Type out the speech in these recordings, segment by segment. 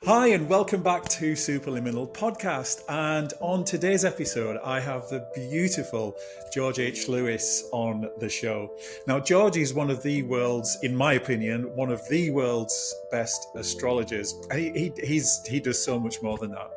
Hi, and welcome back to Superliminal Podcast. And on today's episode, I have the beautiful George H. Lewis on the show. Now, George is one of the world's, in my opinion, one of the world's best astrologers. He does so much more than that.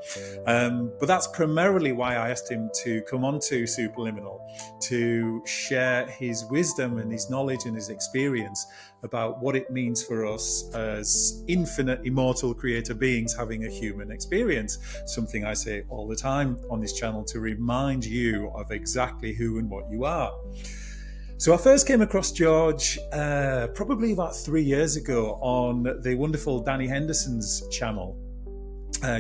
But that's primarily why I asked him to come on to Superliminal to share his wisdom and his knowledge and his experience about what it means for us as infinite, immortal creator beings having a human experience. Something I say all the time on this channel to remind you of exactly who and what you are. So I first came across George probably about 3 years ago on the wonderful Danny Henderson's channel.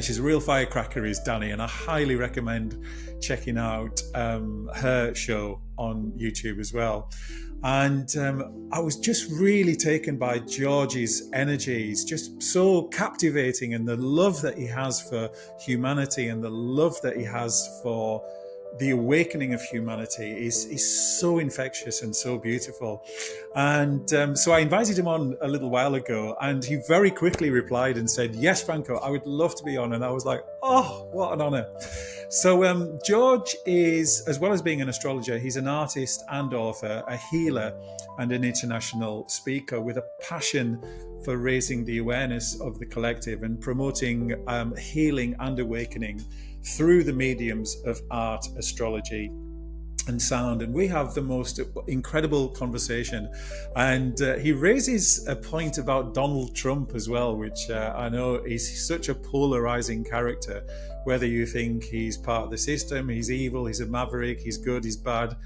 She's a real firecracker, is Danny, and I highly recommend checking out her show on YouTube as well. And I was just really taken by George's energy. He's just so captivating, and the love that he has for humanity and the love that he has for the awakening of humanity is so infectious and so beautiful. And so I invited him on a little while ago, and he very quickly replied and said, "Yes, Franco, I would love to be on." And I was like, oh, what an honor. So George is, as well as being an astrologer, he's an artist and author, a healer and an international speaker with a passion for raising the awareness of the collective and promoting healing and awakening through the mediums of art, astrology and sound. And we have the most incredible conversation. And he raises a point about Donald Trump as well, which I know is such a polarizing character. Whether you think he's part of the system, he's evil, he's a maverick, he's good, he's bad.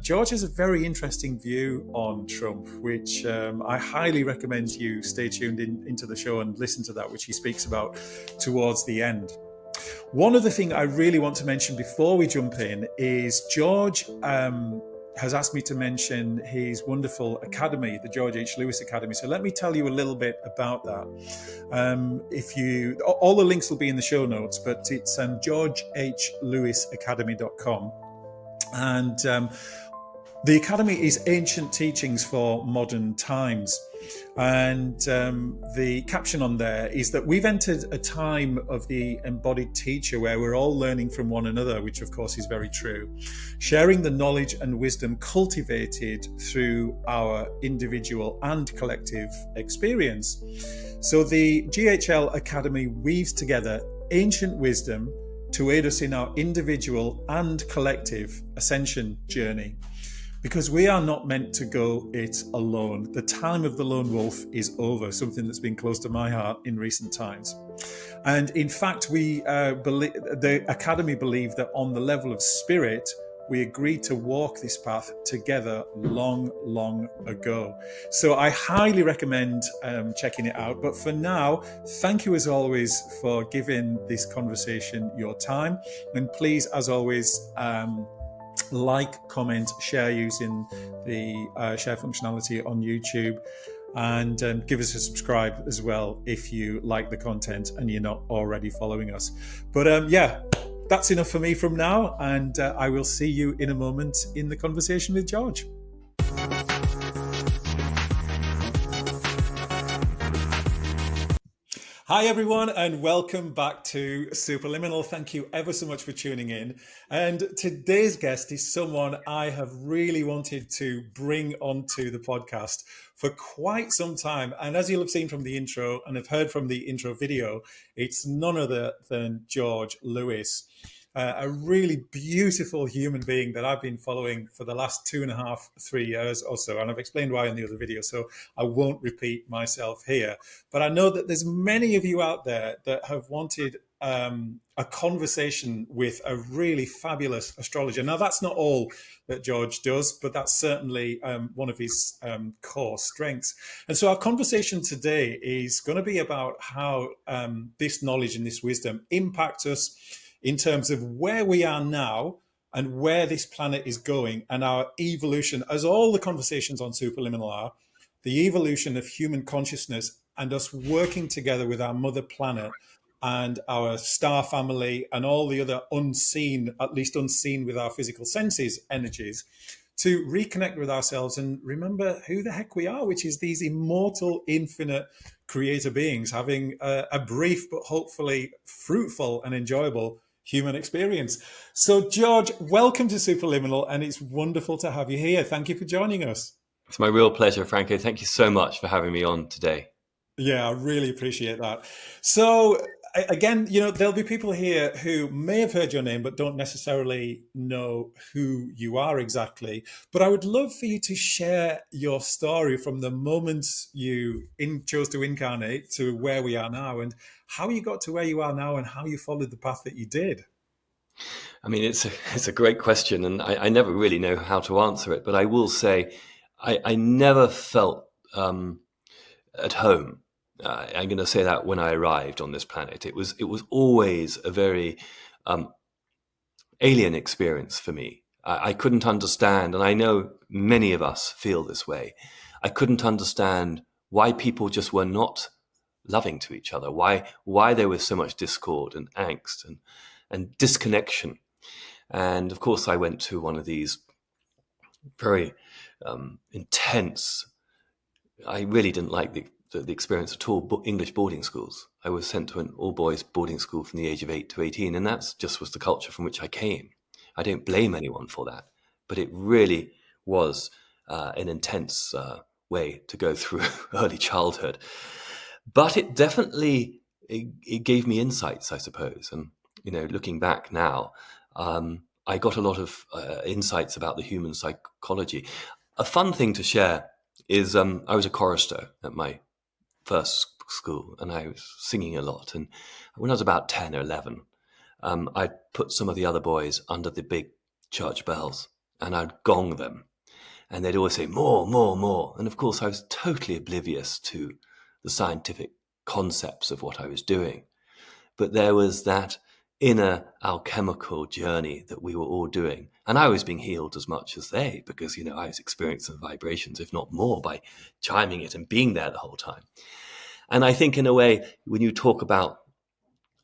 George has a very interesting view on Trump, which I highly recommend you stay tuned into the show and listen to that, which he speaks about towards the end. One other thing I really want to mention before we jump in is George has asked me to mention his wonderful academy, the George H. Lewis Academy. So let me tell you a little bit about that. All the links will be in the show notes, but it's georgehlewisacademy.com. And the Academy is ancient teachings for modern times. And the caption on there is that we've entered a time of the embodied teacher where we're all learning from one another, which of course is very true, sharing the knowledge and wisdom cultivated through our individual and collective experience. So the GHL Academy weaves together ancient wisdom to aid us in our individual and collective ascension journey. Because we are not meant to go it alone. The time of the lone wolf is over, something that's been close to my heart in recent times. And in fact, the Academy believe that on the level of spirit, we agreed to walk this path together long, long ago. So I highly recommend checking it out. But for now, thank you as always for giving this conversation your time. And please, as always, like, comment, share using the share functionality on YouTube, and give us a subscribe as well if you like the content and you're not already following us. But that's enough for me from now, and I will see you in a moment in the conversation with George. Hi everyone, and welcome back to Superliminal. Thank you ever so much for tuning in. And today's guest is someone I have really wanted to bring onto the podcast for quite some time. And as you'll have seen from the intro and have heard from the intro video, it's none other than George Lewis. A really beautiful human being that I've been following for the last 2.5, 3 years or so. And I've explained why in the other video, so I won't repeat myself here. But I know that there's many of you out there that have wanted a conversation with a really fabulous astrologer. Now, that's not all that George does, but that's certainly one of his core strengths. And so our conversation today is going to be about how this knowledge and this wisdom impact us in terms of where we are now and where this planet is going, and our evolution, as all the conversations on Superliminal are, the evolution of human consciousness and us working together with our mother planet and our star family and all the other unseen, at least unseen with our physical senses, energies, to reconnect with ourselves and remember who the heck we are, which is these immortal, infinite creator beings having a brief but hopefully fruitful and enjoyable human experience. So, George, welcome to Superliminal, and it's wonderful to have you here. Thank you for joining us. It's my real pleasure, Franco. Thank you so much for having me on today. Yeah, I really appreciate that. So, again, there'll be people here who may have heard your name but don't necessarily know who you are exactly. But I would love for you to share your story from the moment you chose to incarnate to where we are now, and how you got to where you are now and how you followed the path that you did. I mean, it's a great question, and I never really know how to answer it. But I will say, I never felt at home. I'm going to say that when I arrived on this planet, it was always a very alien experience for me. I couldn't understand, and I know many of us feel this way. I couldn't understand why people just were not loving to each other. Why there was so much discord and angst and disconnection. And of course, I went to one of these very intense. I really didn't like the experience at all. English boarding schools. I was sent to an all boys boarding school from the age of 8 to 18, and that just was the culture from which I came. I don't blame anyone for that, but it really was an intense way to go through early childhood. But it definitely it gave me insights, I suppose. And looking back now, I got a lot of insights about the human psychology. A fun thing to share is I was a chorister at my first school, and I was singing a lot. And when I was about 10 or 11, I'd put some of the other boys under the big church bells, and I'd gong them. And they'd always say, more, more, more. And of course, I was totally oblivious to the scientific concepts of what I was doing. But there was that inner alchemical journey that we were all doing. And I was being healed as much as they, because, I was experiencing the vibrations, if not more, by chiming it and being there the whole time. And I think in a way, when you talk about,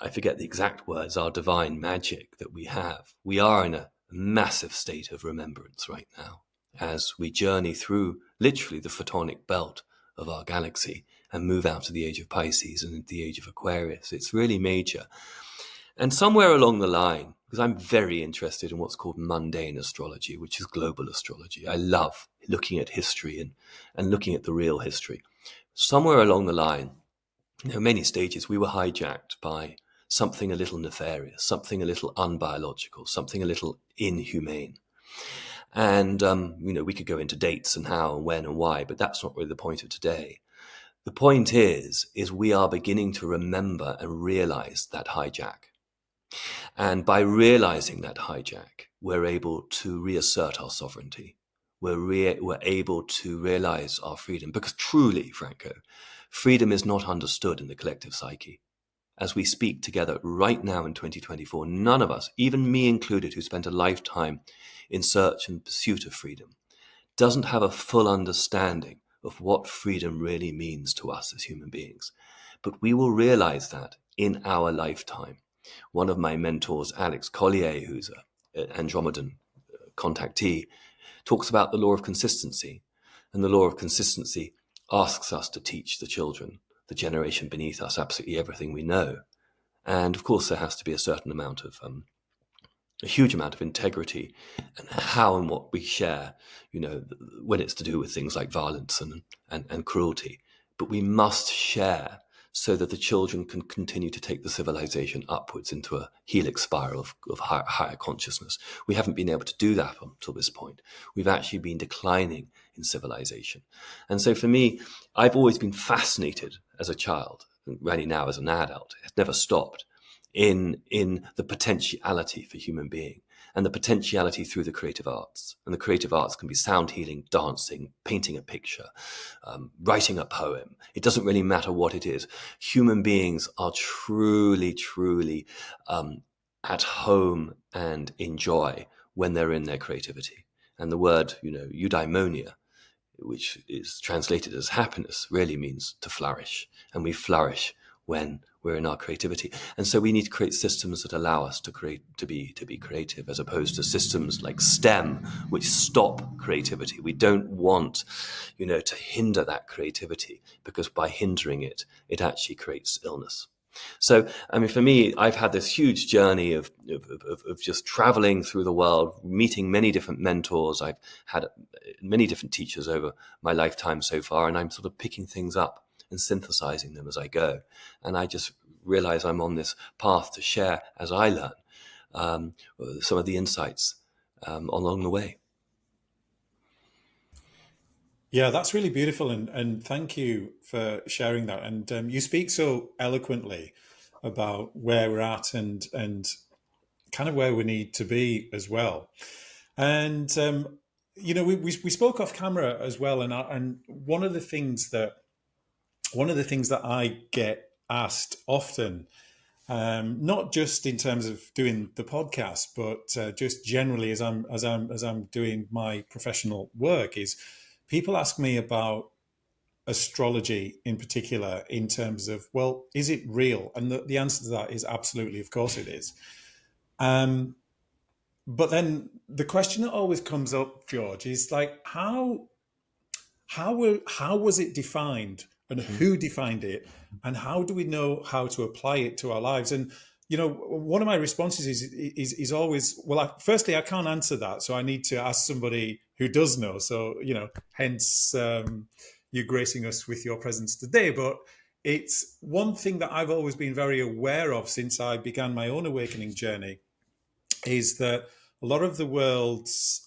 I forget the exact words, our divine magic that we have, we are in a massive state of remembrance right now as we journey through literally the photonic belt of our galaxy and move out to the age of Pisces and into the age of Aquarius. It's really major. And somewhere along the line, because I'm very interested in what's called mundane astrology, which is global astrology. I love looking at history and looking at the real history. Somewhere along the line, many stages, we were hijacked by something a little nefarious, something a little unbiological, something a little inhumane. And, we could go into dates and how and when and why, but that's not really the point of today. The point is we are beginning to remember and realize that hijack. And by realizing that hijack, we're able to reassert our sovereignty. We're able to realize our freedom. Because truly, Franco, freedom is not understood in the collective psyche. As we speak together right now in 2024, none of us, even me included, who spent a lifetime in search and pursuit of freedom, doesn't have a full understanding of what freedom really means to us as human beings. But we will realize that in our lifetime. One of my mentors, Alex Collier, who's an Andromedan contactee, talks about the law of consistency. And the law of consistency asks us to teach the children, the generation beneath us, absolutely everything we know. And of course, there has to be a certain amount of, a huge amount of integrity and how and what we share, when it's to do with things like violence and cruelty. But we must share so that the children can continue to take the civilization upwards into a helix spiral of higher consciousness. We haven't been able to do that until this point. We've actually been declining in civilization. And so for me, I've always been fascinated as a child, and really now as an adult. It's never stopped in the potentiality for human being and the potentiality through the creative arts. And the creative arts can be sound healing, dancing, painting a picture, writing a poem. It doesn't really matter what it is. Human beings are truly, truly at home and enjoy when they're in their creativity. And the word, eudaimonia, which is translated as happiness, really means to flourish. And we flourish when we're in our creativity. And so we need to create systems that allow us to be creative, as opposed to systems like STEM, which stop creativity. We don't want, to hinder that creativity, because by hindering it, it actually creates illness. So, I mean, for me, I've had this huge journey of just traveling through the world, meeting many different mentors. I've had many different teachers over my lifetime so far, and I'm sort of picking things up and synthesizing them as I go. And I just realize I'm on this path to share, as I learn, some of the insights along the way. Yeah, that's really beautiful, and thank you for sharing that. And you speak so eloquently about where we're at and kind of where we need to be as well. And we spoke off camera as well, and one of the things that I get asked often, not just in terms of doing the podcast, but just generally as I'm doing my professional work, is people ask me about astrology in particular, in terms of, well, is it real? And the answer to that is absolutely, of course it is. But then the question that always comes up, George, is like, how was it defined, and who defined it, and how do we know how to apply it to our lives? And one of my responses is always, well, firstly, I can't answer that, so I need to ask somebody who does know. So hence you gracing us with your presence today. But it's one thing that I've always been very aware of since I began my own awakening journey, is that a lot of the world's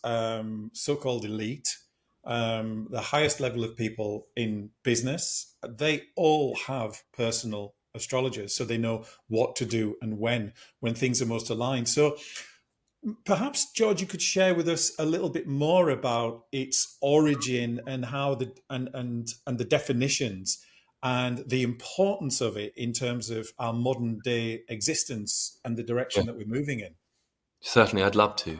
so-called elite, the highest level of people in business, they all have personal astrologers, so they know what to do and when things are most aligned. So perhaps, George, you could share with us a little bit more about its origin and how and the definitions and the importance of it in terms of our modern day existence and the direction that we're moving in. Certainly, I'd love to.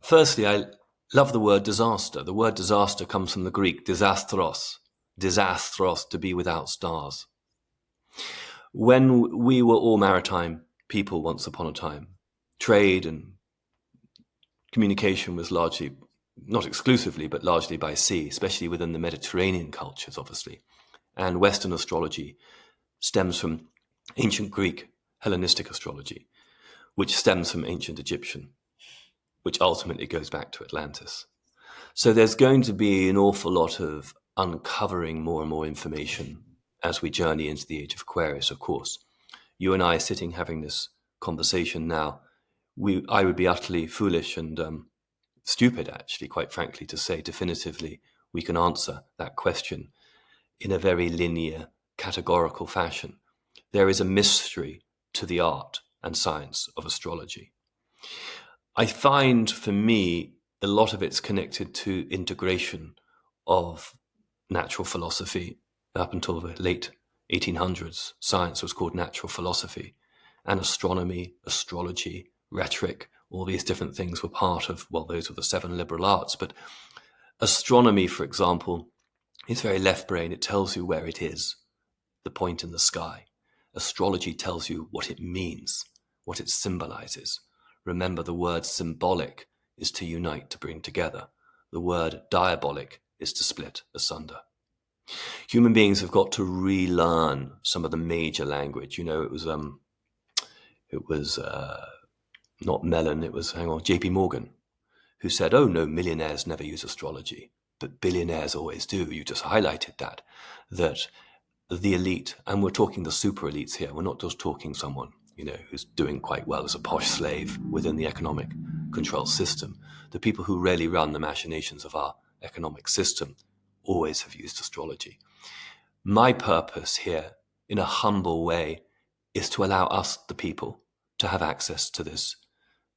Firstly, I love the word disaster. The word disaster comes from the Greek disastros, to be without stars. When we were all maritime people once upon a time, trade and communication was largely, not exclusively, but largely by sea, especially within the Mediterranean cultures, obviously. And Western astrology stems from ancient Greek Hellenistic astrology, which stems from ancient Egyptian, which ultimately goes back to Atlantis. So there's going to be an awful lot of uncovering more and more information as we journey into the age of Aquarius, of course. You and I sitting having this conversation now, I would be utterly foolish and stupid, actually, quite frankly, to say definitively we can answer that question in a very linear, categorical fashion. There is a mystery to the art and science of astrology. I find, for me, a lot of it's connected to integration of natural philosophy. Up until the late 1800s, science was called natural philosophy, and astronomy, astrology, rhetoric, all these different things were part of, well, those were the 7 liberal arts. But astronomy, for example, is very left brain. It tells you where it is, the point in the sky. Astrology tells you what it means, what it symbolizes. Remember, the word symbolic is to unite, to bring together. The word diabolic is to split asunder. Human beings have got to relearn some of the major language. It was not Mellon, it was, JP Morgan, who said, oh no, millionaires never use astrology, but billionaires always do. You just highlighted that the elite, and we're talking the super elites here, we're not just talking someone, who's doing quite well as a posh slave within the economic control system. The people who really run the machinations of our economic system always have used astrology. My purpose here, in a humble way, is to allow us, the people, to have access to this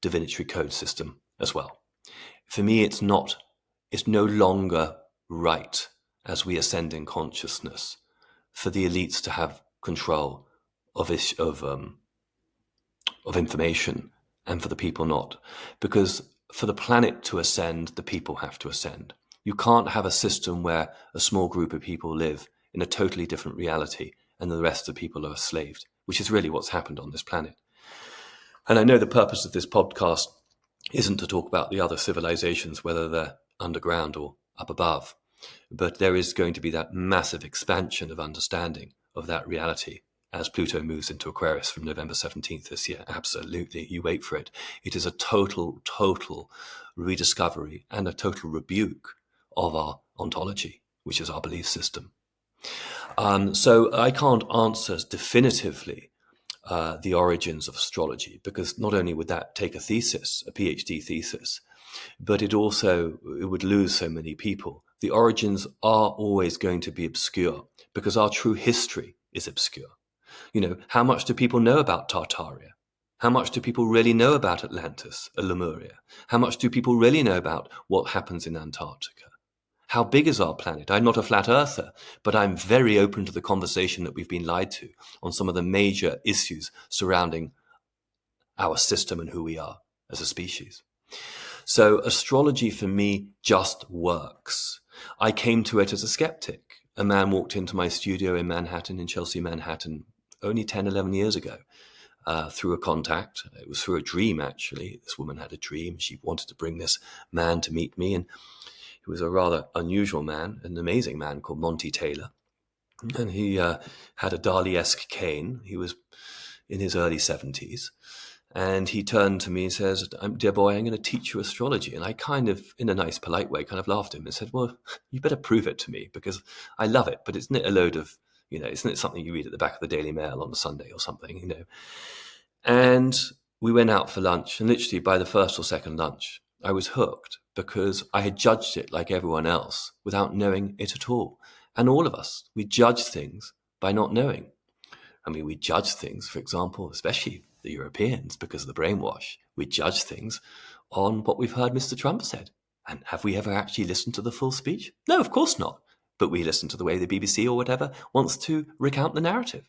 divinatory code system as well. For me, it's no longer right, as we ascend in consciousness, for the elites to have control of information and for the people not. Because for the planet to ascend, the people have to ascend. You can't have a system where a small group of people live in a totally different reality and the rest of the people are enslaved, which is really what's happened on this planet. And I know the purpose of this podcast isn't to talk about the other civilizations, whether they're underground or up above, but there is going to be that massive expansion of understanding of that reality as Pluto moves into Aquarius from November 17th this year. Absolutely. You wait for it. It is a total rediscovery and a total rebuke of our ontology, which is our belief system. So I can't answer definitively the origins of astrology, because not only would that take a thesis, a PhD thesis, but it would lose so many people. The origins are always going to be obscure because our true history is obscure. How much do people know about Tartaria? How much do people really know about Atlantis, Lemuria? How much do people really know about what happens in Antarctica? How big is our planet? I'm not a flat earther, but I'm very open to the conversation that we've been lied to on some of the major issues surrounding our system and who we are as a species. So astrology for me just works. I came to it as a skeptic. A man walked into my studio in Chelsea, Manhattan, only 10, 11 years ago, through a contact. It was through a dream, actually. This woman had a dream. She wanted to bring this man to meet me, and he was a rather unusual man, an amazing man called Monty Taylor. And he had a Dali-esque cane. He was in his early 70s. And he turned to me and says, "Dear boy, I'm going to teach you astrology." And I kind of, in a nice, polite way, kind of laughed at him and said, "Well, you better prove it to me, because I love it. But isn't it a load of, isn't it something you read at the back of the Daily Mail on a Sunday or something, And we went out for lunch, and literally by the first or second lunch, I was hooked, because I had judged it like everyone else without knowing it at all. And all of us, we judge things by not knowing. I mean, we judge things, for example, especially the Europeans, because of the brainwash. We judge things on what we've heard Mr. Trump said. And have we ever actually listened to the full speech? No, of course not. But we listen to the way the BBC or whatever wants to recount the narrative.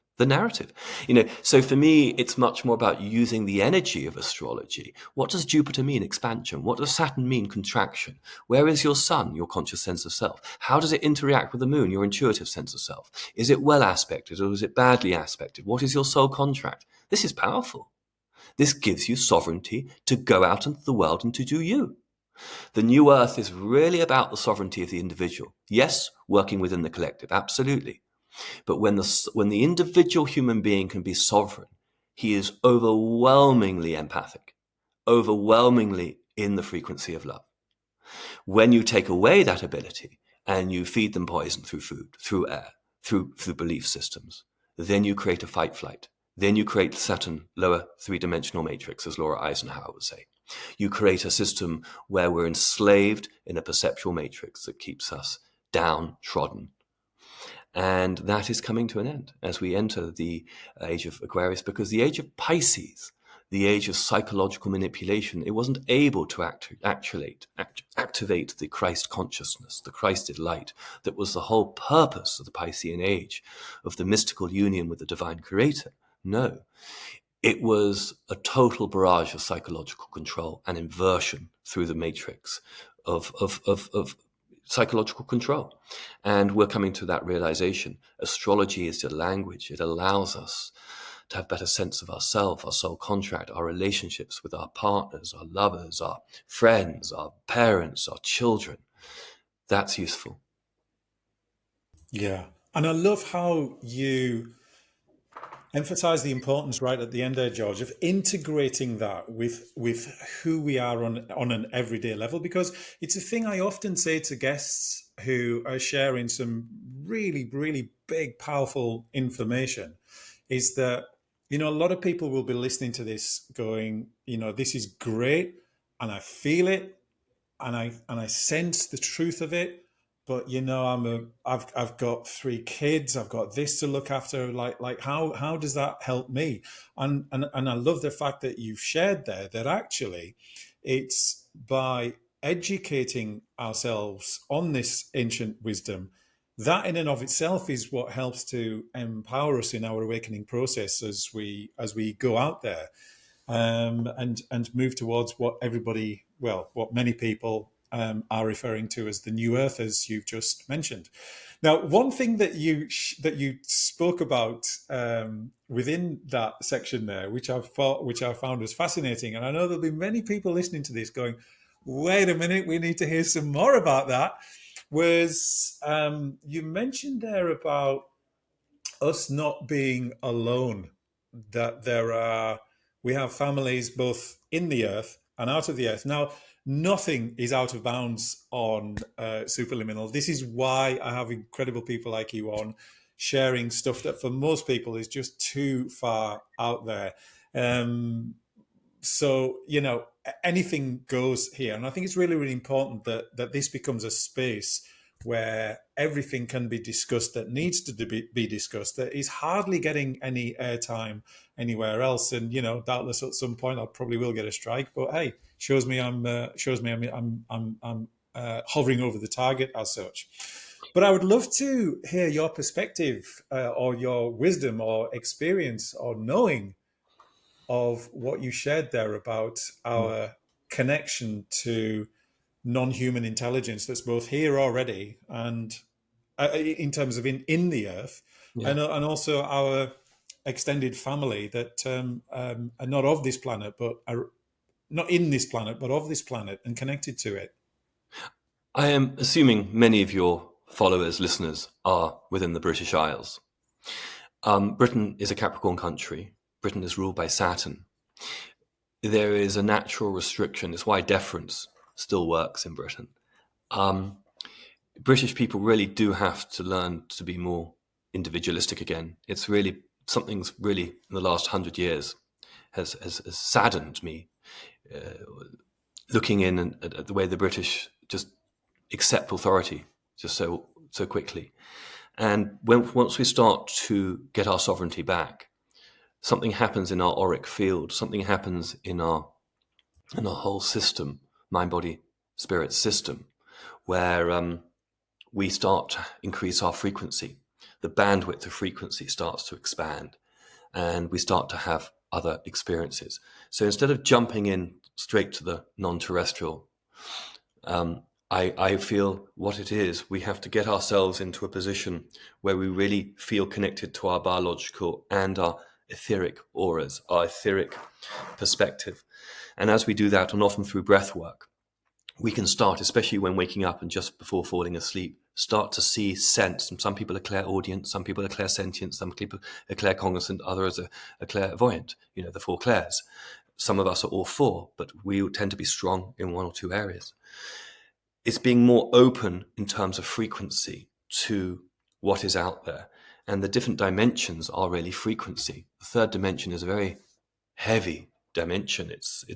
So for me, it's much more about using the energy of astrology. What does Jupiter mean, expansion? What does Saturn mean, contraction? Where is your sun, your conscious sense of self? How does it interact with the moon, your intuitive sense of self? Is it well aspected or is it badly aspected? What is your soul contract? This is powerful. This gives you sovereignty to go out into the world and to do you. The new earth is really about the sovereignty of the individual. Yes, working within the collective, absolutely. But when the individual human being can be sovereign, he is overwhelmingly empathic, overwhelmingly in the frequency of love. When you take away that ability and you feed them poison through food, through air, through belief systems, then you create a fight-flight. Then you create Saturn lower three-dimensional matrix, as Laura Eisenhower would say. You create a system where we're enslaved in a perceptual matrix that keeps us downtrodden. And that is coming to an end as we enter the age of Aquarius, because the age of Pisces, the age of psychological manipulation, it wasn't able to activate the Christ consciousness, the Christed light that was the whole purpose of the Piscean age, of the mystical union with the divine creator. No, it was a total barrage of psychological control and inversion through the matrix of psychological control. And we're coming to that realization. Astrology is the language. It allows us to have better sense of ourselves, our soul contract, our relationships with our partners, our lovers, our friends, our parents, our children. That's useful. Yeah. And I love how you emphasize the importance right at the end there, George, of integrating that with who we are on an everyday level, because it's a thing I often say to guests who are sharing some really, really big, powerful information, is that, a lot of people will be listening to this going, this is great, and I feel it, and I sense the truth of it. But I've got 3 kids. I've got this to look after. Like how does that help me? And I love the fact that you've shared there that actually it's by educating ourselves on this ancient wisdom, that in and of itself is what helps to empower us in our awakening process as we go out there, and move towards what many people are referring to as the New Earth, as you've just mentioned. Now, one thing that you spoke about within that section there, which I found was fascinating, and I know there'll be many people listening to this going, "Wait a minute, we need to hear some more about that." Was you mentioned there about us not being alone, that we have families both in the earth and out of the earth. Now, nothing is out of bounds on Superliminal. This is why I have incredible people like you on, sharing stuff that for most people is just too far out there. So, anything goes here. And I think it's really, really important that this becomes a space where everything can be discussed that needs to be discussed, that is hardly getting any airtime anywhere else. And, doubtless at some point I probably will get a strike, but hey, shows me I'm hovering over the target as such. But I would love to hear your perspective or your wisdom or experience or knowing of what you shared there about our connection to non-human intelligence that's both here already and in terms of in the earth, Yeah. and also our extended family that are not of this planet, but are not in this planet, but of this planet and connected to it. I am assuming many of your followers, listeners, are within the British Isles. Britain is a Capricorn country. Britain is ruled by Saturn. There is a natural restriction. It's why deference still works in Britain. British people really do have to learn to be more individualistic again. It's really something's really in the last 100 years has saddened me, looking in at the way the British just accept authority just so quickly. And once we start to get our sovereignty back, something happens in our auric field, something happens in our whole system, mind, body, spirit system, where we start to increase our frequency. The bandwidth of frequency starts to expand, and we start to have other experiences. So instead of jumping in straight to the non-terrestrial, I feel what it is, we have to get ourselves into a position where we really feel connected to our biological and our etheric auras, our etheric perspective. And as we do that, and often through breath work, we can start, especially when waking up and just before falling asleep, start to see, sense. And some people are clairaudient, some people are clairsentient, some people are claircognizant, others are clairvoyant, the four clairs. Some of us are all four, but we tend to be strong in one or two areas. It's being more open in terms of frequency to what is out there. And the different dimensions are really frequency. The third dimension is a very heavy dimension.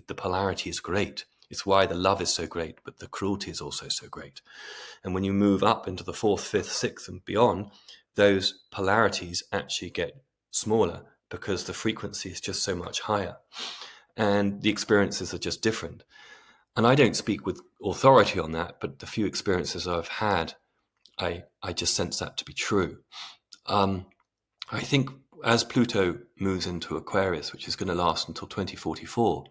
The polarity is great. It's why the love is so great, but the cruelty is also so great. And when you move up into the fourth, fifth, sixth, and beyond, those polarities actually get smaller because the frequency is just so much higher. And the experiences are just different. And I don't speak with authority on that, but the few experiences I've had, I just sense that to be true. I think as Pluto moves into Aquarius, which is going to last until 2044,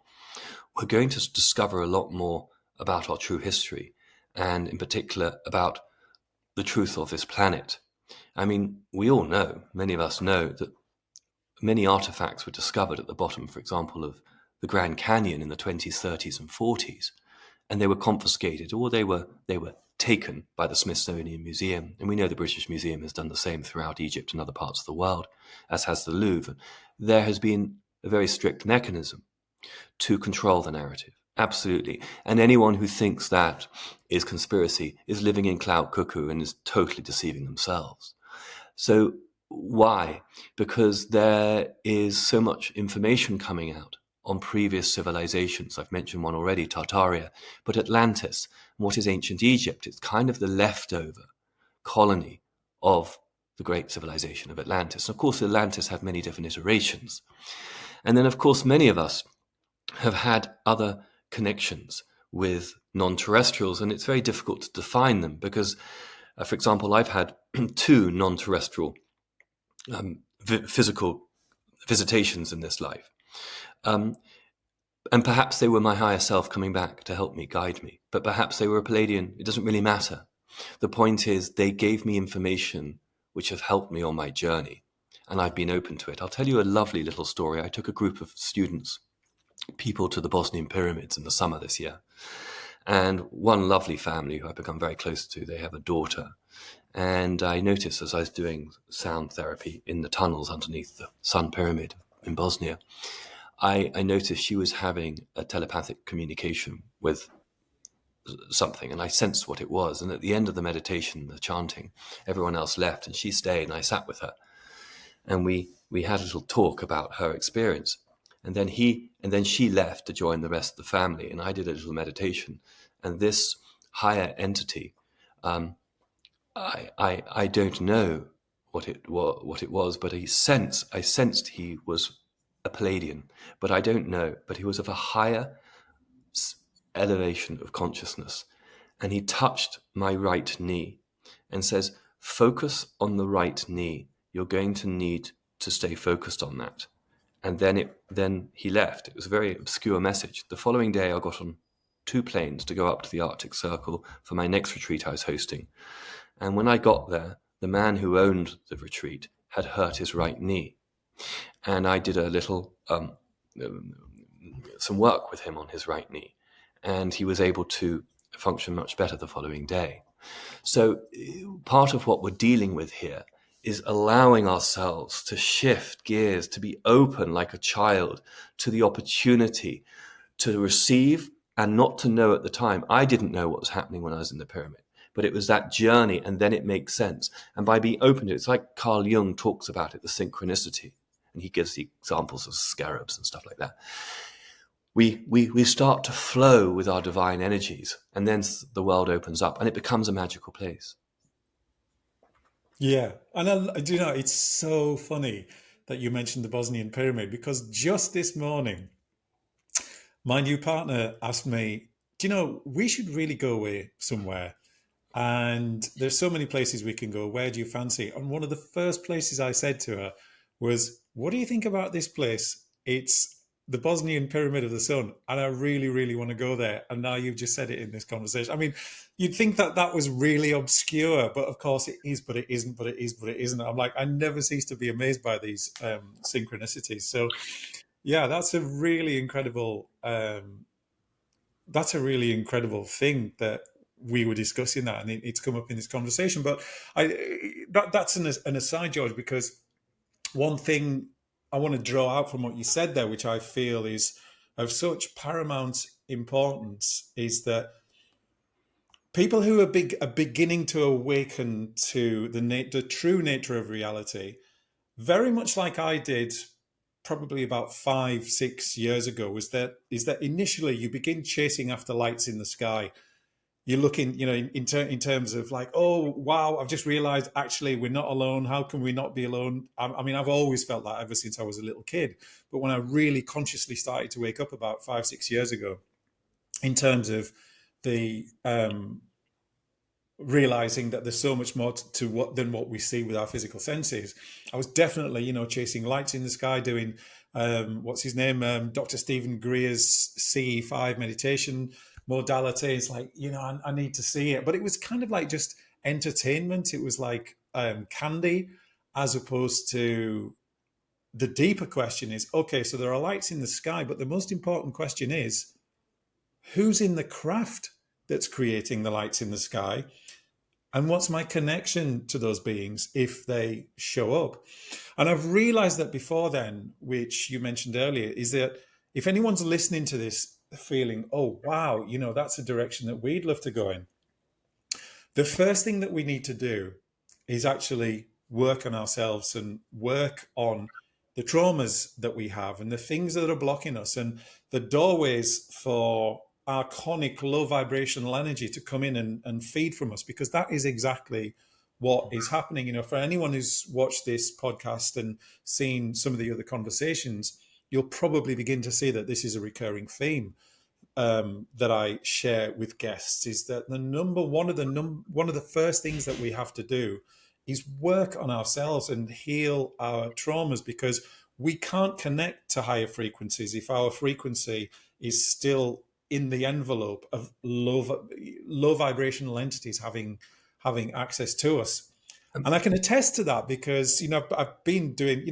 we're going to discover a lot more about our true history, and in particular about the truth of this planet. I mean, we all know, many of us know, that many artifacts were discovered at the bottom, for example, of the Grand Canyon in the 20s, 30s, and 40s, and they were confiscated, or they were taken by the Smithsonian Museum. And we know the British Museum has done the same throughout Egypt and other parts of the world, as has the Louvre. There has been a very strict mechanism to control the narrative. Absolutely. And anyone who thinks that is conspiracy is living in cloud cuckoo and is totally deceiving themselves. So why? Because there is so much information coming out on previous civilizations. I've mentioned one already, Tartaria, but Atlantis, what is ancient Egypt? It's kind of the leftover colony of the great civilization of Atlantis. And of course, Atlantis had many different iterations. And then, of course, many of us have had other connections with non-terrestrials, and it's very difficult to define them because, for example, I've had two non-terrestrial physical visitations in this life. And perhaps they were my higher self coming back to help me, guide me. But perhaps they were a Palladian. It doesn't really matter. The point is, they gave me information which have helped me on my journey, and I've been open to it. I'll tell you a lovely little story. I took a group of students, people, to the Bosnian pyramids in the summer this year. And one lovely family who I've become very close to, they have a daughter. And I noticed as I was doing sound therapy in the tunnels underneath the Sun Pyramid in Bosnia, I noticed she was having a telepathic communication with something, and I sensed what it was. And at the end of the meditation, the chanting, everyone else left and she stayed, and I sat with her. And we had a little talk about her experience. And then she left to join the rest of the family, and I did a little meditation. And this higher entity, I don't know what it was, but I sensed he was a Palladian, but I don't know. But he was of a higher elevation of consciousness, and he touched my right knee and says, "Focus on the right knee. You're going to need to stay focused on that." And then he left. It was a very obscure message. The following day, I got on 2 planes to go up to the Arctic Circle for my next retreat I was hosting. And when I got there, the man who owned the retreat had hurt his right knee. And I did a little, some work with him on his right knee. And he was able to function much better the following day. So part of what we're dealing with here is allowing ourselves to shift gears, to be open like a child to the opportunity to receive and not to know at the time. I didn't know what was happening when I was in the pyramid, but it was that journey, and then it makes sense. And by being open to it, it's like Carl Jung talks about it, the synchronicity, and he gives the examples of scarabs and stuff like that. We start to flow with our divine energies, and then the world opens up and it becomes a magical place. Yeah, and do you know, it's so funny that you mentioned the Bosnian pyramid, because just this morning, my new partner asked me, "Do you know, we should really go away somewhere? And there's so many places we can go. Where do you fancy?" And one of the first places I said to her was, "What do you think about this place? It's the Bosnian Pyramid of the Sun, and I really, really want to go there." And now you've just said it in this conversation. I mean, you'd think that that was really obscure, but of course it is, but it isn't, but it is, but it isn't. I'm like, I never cease to be amazed by these synchronicities. So, yeah, that's a really incredible thing that we were discussing that, and it's come up in this conversation. But that's an aside, George, because one thing I want to draw out from what you said there, which I feel is of such paramount importance, is that people who are beginning to awaken to the true nature of reality, very much like I did probably about 5-6 years ago, is that initially you begin chasing after lights in the sky. You're looking, in terms of like, oh wow, I've just realized actually we're not alone. How can we not be alone? I mean, I've always felt that ever since I was a little kid, but when I really consciously started to wake up about 5-6 years ago, in terms of the realizing that there's so much more to what than what we see with our physical senses. I was definitely, chasing lights in the sky, doing what's his name, Dr. Stephen Greer's CE5 meditation modality. It's like, I need to see it, but it was kind of like just entertainment. It was like candy, as opposed to the deeper question is, okay, so there are lights in the sky, but the most important question is, who's in the craft that's creating the lights in the sky? And what's my connection to those beings if they show up? And I've realized that before then, which you mentioned earlier, is that if anyone's listening to this feeling, oh, wow, that's a direction that we'd love to go in, the first thing that we need to do is actually work on ourselves and work on the traumas that we have and the things that are blocking us and the doorways for our chronic low vibrational energy to come in and feed from us, because that is exactly what is happening. For anyone who's watched this podcast and seen some of the other conversations, you'll probably begin to see that this is a recurring theme that I share with guests, is that one of the first things that we have to do is work on ourselves and heal our traumas, because we can't connect to higher frequencies if our frequency is still in the envelope of low vibrational entities having access to us. And I can attest to that because, I've been doing,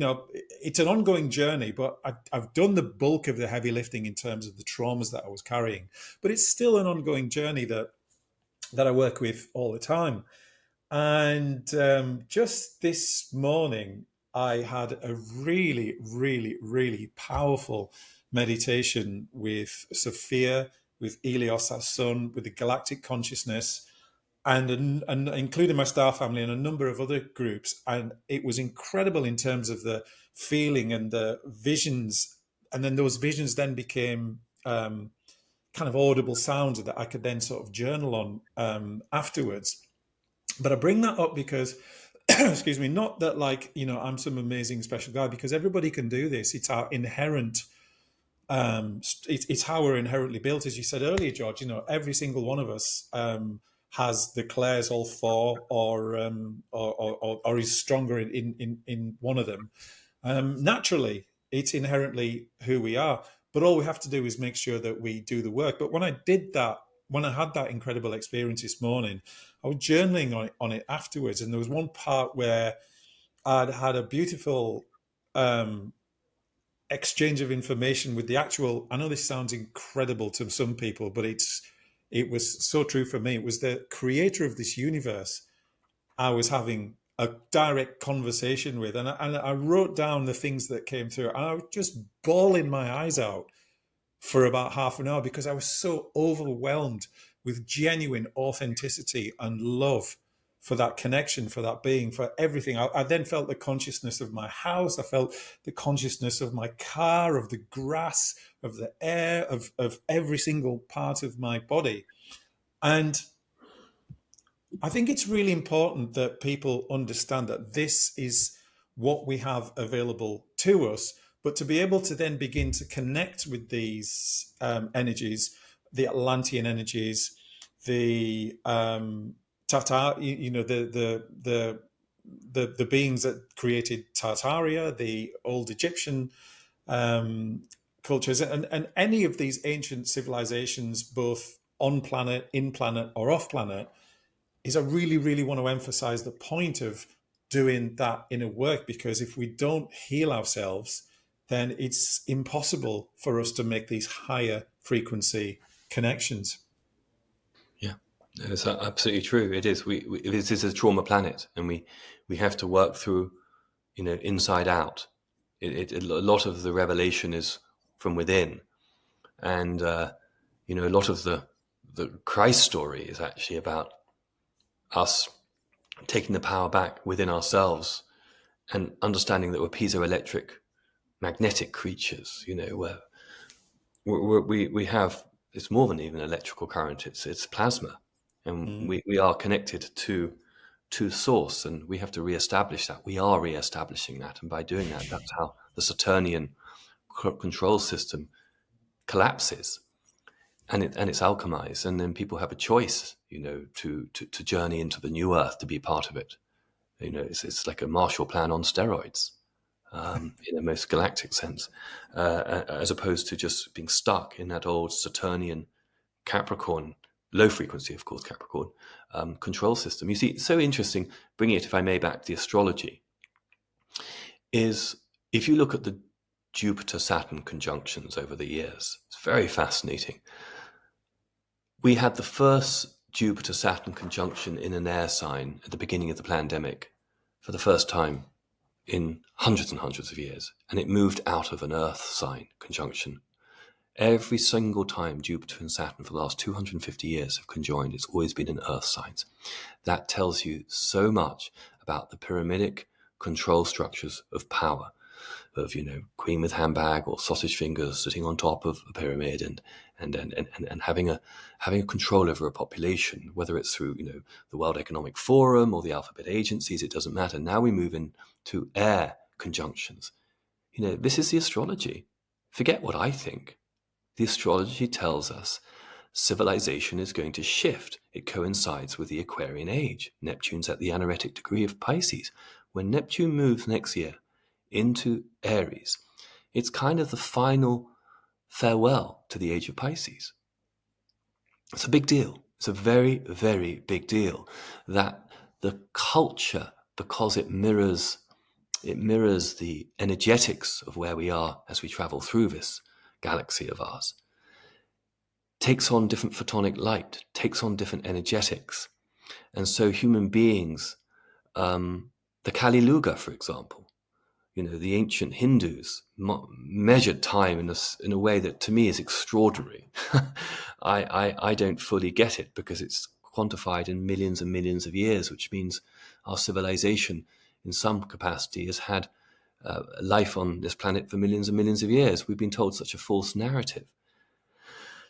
it's an ongoing journey, but I've done the bulk of the heavy lifting in terms of the traumas that I was carrying. But it's still an ongoing journey that I work with all the time. And just this morning, I had a really, really, really powerful meditation with Sophia, with Elios, our son, with the galactic consciousness, and including my star family and a number of other groups. And it was incredible in terms of the feeling and the visions. And then those visions then became kind of audible sounds that I could then sort of journal on afterwards. But I bring that up because, excuse me, not that I'm some amazing special guy, because everybody can do this. It's our inherent, it's how we're inherently built. As you said earlier, George, every single one of us has the clairs all four, or is stronger in one of them. Naturally, it's inherently who we are. But all we have to do is make sure that we do the work. But when I did that, when I had that incredible experience this morning, I was journaling on it afterwards. And there was one part where I'd had a beautiful exchange of information with the actual, I know this sounds incredible to some people, but it was so true for me. It was the creator of this universe I was having a direct conversation with. And I wrote down the things that came through. And I was just bawling my eyes out for about half an hour because I was so overwhelmed with genuine authenticity and love for that connection, for that being, for everything. I then felt the consciousness of my house. I felt the consciousness of my car, of the grass, of the air, of every single part of my body. And I think it's really important that people understand that this is what we have available to us, but to be able to then begin to connect with these energies, the Atlantean energies, the Tatar, the beings that created Tartaria, the old Egyptian cultures, and any of these ancient civilizations, both on planet, in planet, or off planet, is I really, really want to emphasize the point of doing that inner work, because if we don't heal ourselves, then it's impossible for us to make these higher frequency connections. Yeah, it's absolutely true. It is. This is a trauma planet, and we have to work through, inside out. A lot of the revelation is from within, and a lot of the Christ story is actually about us taking the power back within ourselves and understanding that we're piezoelectric, magnetic creatures. Where we have, it's more than even electrical current. It's plasma, and we are connected to source, and we have to reestablish that. We are reestablishing that, and by doing that, that's how the Saturnian control system collapses, and it's alchemized, and then people have a choice, to journey into the new earth, to be part of it. It's like a Marshall Plan on steroids. In the most galactic sense, as opposed to just being stuck in that old Saturnian Capricorn, low frequency, of course, Capricorn control system. You see, it's so interesting, bringing it, if I may, back to the astrology, is if you look at the Jupiter-Saturn conjunctions over the years, it's very fascinating. We had the first Jupiter-Saturn conjunction in an air sign at the beginning of the pandemic for the first time in hundreds and hundreds of years, and it moved out of an Earth sign conjunction. Every single time Jupiter and Saturn for the last 250 years have conjoined, it's always been in Earth signs. That tells you so much about the pyramidic control structures of power, of queen with handbag or sausage fingers sitting on top of a pyramid, and having a control over a population, whether it's through the World Economic Forum or the alphabet agencies. It doesn't matter. Now we move into air conjunctions. This is the astrology. Forget what I think. The astrology tells us civilization is going to shift. It coincides with the Aquarian age. Neptune's at the anaretic degree of Pisces. When Neptune moves next year into Aries, it's kind of the final farewell to the age of Pisces. It's a big deal. It's a very, very big deal that the culture, because it mirrors the energetics of where we are as we travel through this galaxy of ours, takes on different photonic light, takes on different energetics. And so human beings, the Kali Yuga, for example, the ancient Hindus measured time in a way that to me is extraordinary. I don't fully get it because it's quantified in millions and millions of years, which means our civilization in some capacity has had life on this planet for millions and millions of years. We've been told such a false narrative.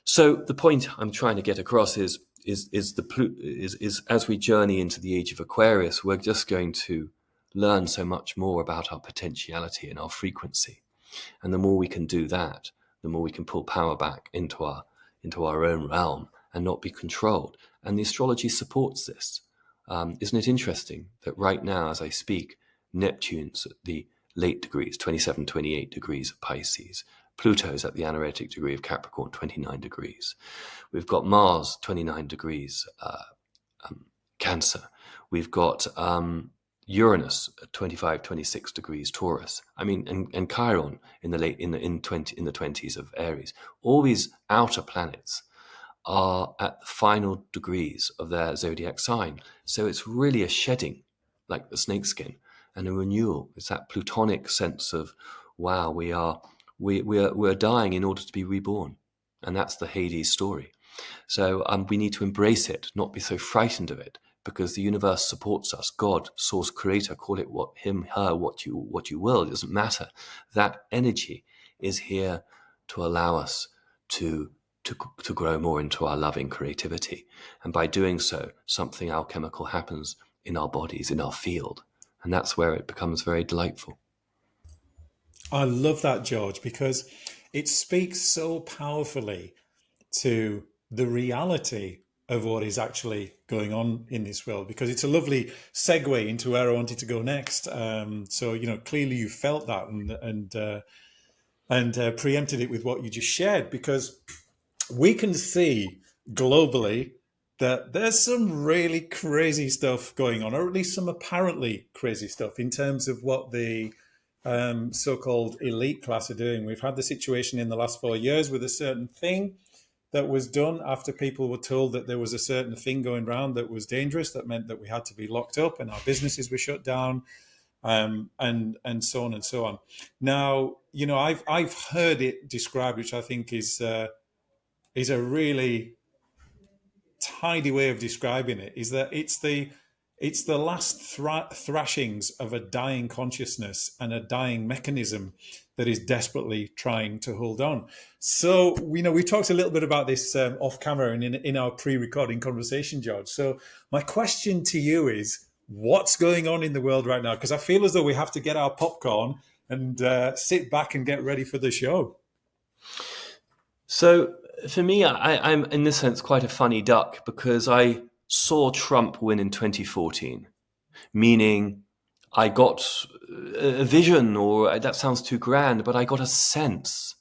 So the point I'm trying to get across is as we journey into the age of Aquarius, we're just going to learn so much more about our potentiality and our frequency. And the more we can do that, the more we can pull power back into our own realm and not be controlled. And the astrology supports this. Isn't it interesting that right now, as I speak, Neptune's at the late degrees, 27, 28 degrees of Pisces. Pluto's at the anaretic degree of Capricorn, 29 degrees. We've got Mars, 29 degrees, Cancer. We've got Uranus at 25, 26 degrees Taurus. I mean, and Chiron in the 20s of Aries. All these outer planets are at the final degrees of their zodiac sign. So it's really a shedding, like the snakeskin, and a renewal. It's that plutonic sense of, wow, we're dying in order to be reborn. And that's the Hades story. So we need to embrace it, not be so frightened of it, because the universe supports us. God, source, creator, call it him, her, what you will. It doesn't matter. That energy is here to allow us to grow more into our loving creativity. And by doing so, something alchemical happens in our bodies, in our field. And that's where it becomes very delightful. I love that, George, because it speaks so powerfully to the reality of what is actually going on in this world, because it's a lovely segue into where I wanted to go next. So, clearly you felt that and preempted it with what you just shared, because we can see globally that there's some really crazy stuff going on, or at least some apparently crazy stuff in terms of what the so-called elite class are doing. We've had the situation in the last 4 years with a certain thing that was done after people were told that there was a certain thing going around that was dangerous, that meant that we had to be locked up and our businesses were shut down, and so on and so on. Now, I've heard it described, which I think is a really tidy way of describing it, is that it's the last thrashings of a dying consciousness and a dying mechanism that is desperately trying to hold on. So, we talked a little bit about this off camera and in our pre-recording conversation, George. So my question to you is, what's going on in the world right now? Because I feel as though we have to get our popcorn and sit back and get ready for the show. So for me, I'm in this sense quite a funny duck, because I saw Trump win in 2014, meaning I got a vision, or that sounds too grand, but I got a sense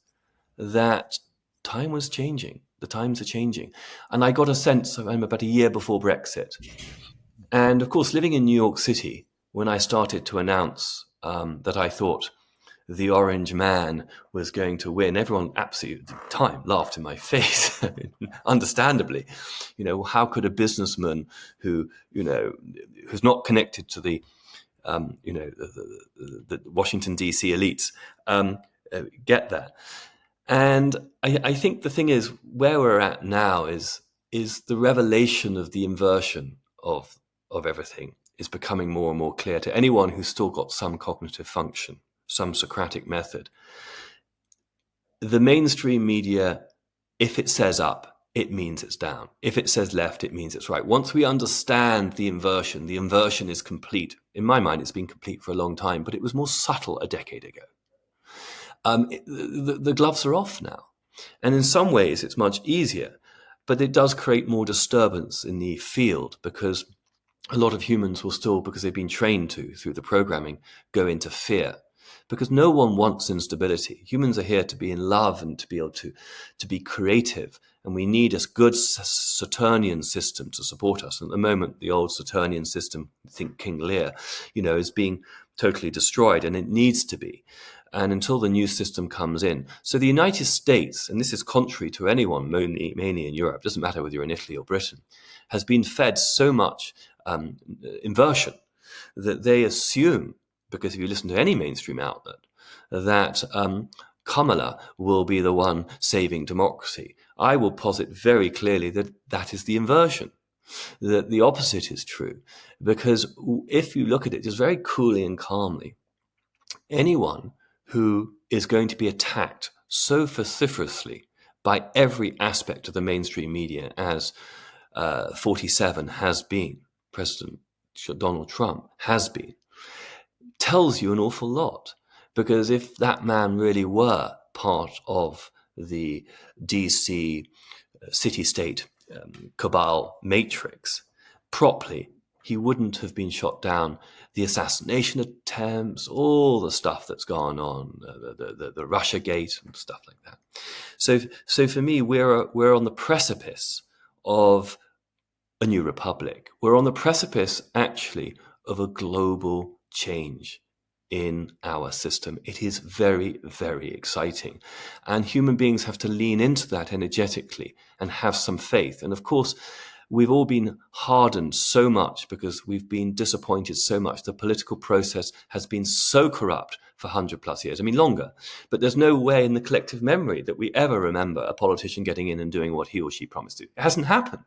that time was changing. The times are changing. And I got a sense, I'm about a year before Brexit. And of course, living in New York City, when I started to announce that I thought the orange man was going to win, everyone absolutely at the time laughed in my face, understandably. How could a businessman who's not connected to the Washington, D.C. elites get that? And I think the thing is, where we're at now is the revelation of the inversion of everything is becoming more and more clear to anyone who's still got some cognitive function, some Socratic method. The mainstream media, if it says up, it means it's down. If it says left, it means it's right. Once we understand the inversion is complete. In my mind, it's been complete for a long time, but it was more subtle a decade ago. The gloves are off now. And in some ways, it's much easier, but it does create more disturbance in the field, because a lot of humans will still, because they've been trained to, through the programming, go into fear. because no one wants instability. Humans are here to be in love and to be able to be creative. And we need a good Saturnian system to support us. And at the moment, the old Saturnian system, think King Lear, is being totally destroyed, and it needs to be. And until the new system comes in. So the United States, and this is contrary to anyone, mainly in Europe, doesn't matter whether you're in Italy or Britain, has been fed so much inversion that they assume, because if you listen to any mainstream outlet, that Kamala will be the one saving democracy. I will posit very clearly that that is the inversion, that the opposite is true. Because if you look at it just very coolly and calmly, anyone who is going to be attacked so vociferously by every aspect of the mainstream media as 47 has been, President Donald Trump has been, tells you an awful lot. Because if that man really were part of the DC city-state cabal matrix properly, he wouldn't have been shot down. The assassination attempts, all the stuff that's gone on, the Russia Gate and stuff like that. So for me, we're on the precipice of a new republic. We're on the precipice, actually, of a global change in our system. It is very, very exciting. And human beings have to lean into that energetically and have some faith. And of course, we've all been hardened so much because we've been disappointed so much. The political process has been so corrupt for 100 plus years. I mean, longer. But there's no way in the collective memory that we ever remember a politician getting in and doing what he or she promised to. It hasn't happened.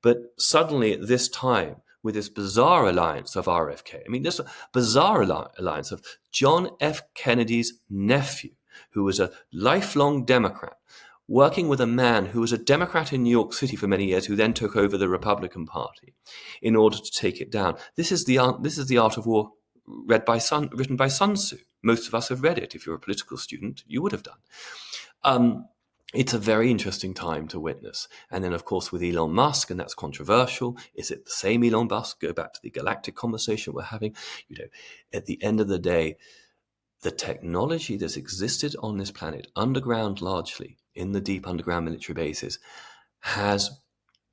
But suddenly at this time, with this bizarre alliance of RFK, I mean, this bizarre alliance of John F. Kennedy's nephew, who was a lifelong Democrat, working with a man who was a Democrat in New York City for many years, who then took over the Republican Party in order to take it down. This is the Art of War written by Sun Tzu. Most of us have read it. If you're a political student, you would have done. It's a very interesting time to witness. And then, of course, with Elon Musk, and that's controversial. Is it the same Elon Musk? Go back to the galactic conversation we're having. At the end of the day, the technology that's existed on this planet, underground largely, in the deep underground military bases, has